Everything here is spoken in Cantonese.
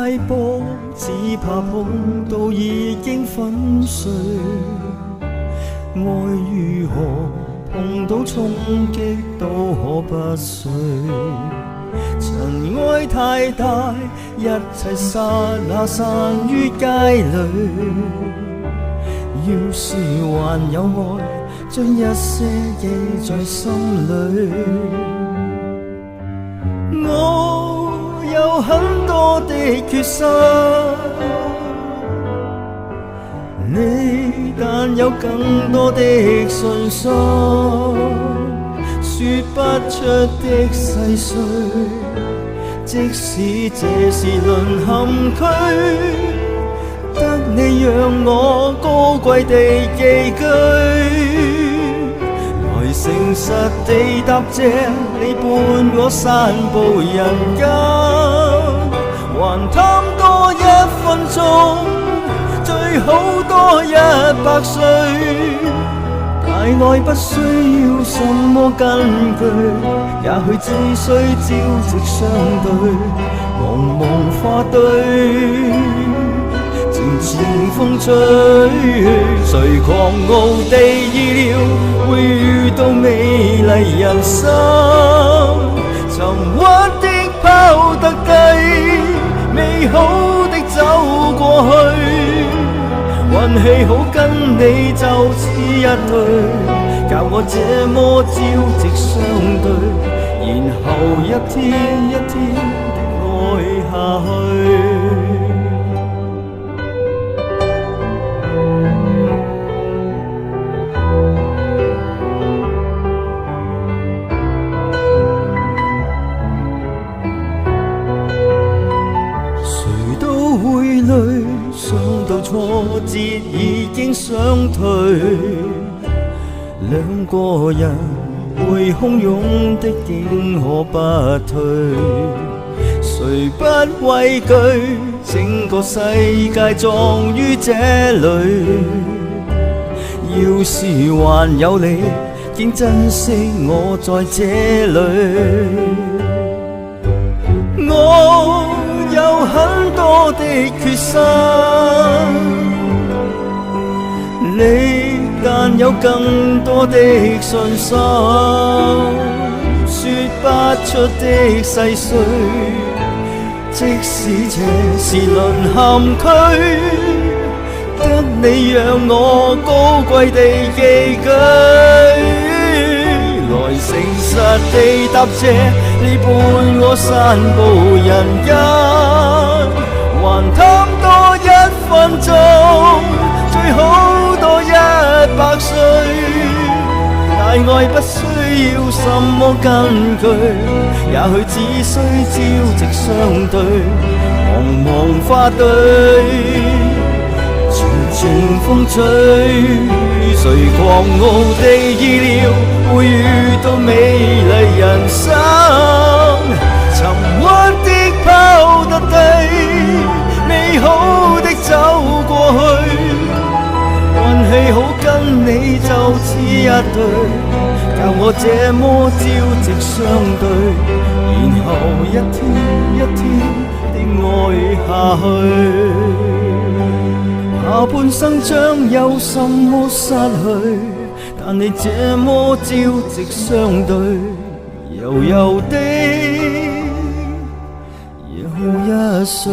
太薄，只怕碰到已經粉碎。愛如何碰到衝擊都可不碎。塵埃太大，一切剎那散於街裏。要是還有愛，將一些記在心裏。我有很多的缺失，你但有更多的信心，說不出的細碎。即使這是淪陷區，得你讓我高貴地寄居。來誠實地答謝你伴我散步人間，還貪多一分鐘，最好多100歲。大愛不需要什麼根據，也許只需朝夕相對。茫茫花堆，靜靜風吹，誰狂傲地意料會遇到美麗人生？沉鬱的拋得低，美好的走過去。運氣好跟你就似一對，教我這麼朝夕相對，然後一天一天的愛下去。誰都會累，想到挫折已經想退，兩個人會洶湧的竟可不退。誰不畏懼，整個世界撞於這裏。要是還有你，竟珍惜我在這裏。我有很多的缺失，你但有更多的信心，說不出的細碎。即使這是淪陷區，得你讓我高貴地寄居。來誠實地答謝你伴我散步人間，還貪多一分鐘，最好多100歲。大愛不需要什麼根據，也許只需朝夕相對。茫茫花堆，靜靜風吹，誰狂傲地意料會遇到美麗人生？沉鬱的拋得低，美好的走過去。運氣好跟你就似一對，教我這麼朝夕相對，然後一天一天的愛下去。下半生將有什麼失去，但你這麼朝夕相對，悠悠的又一歲。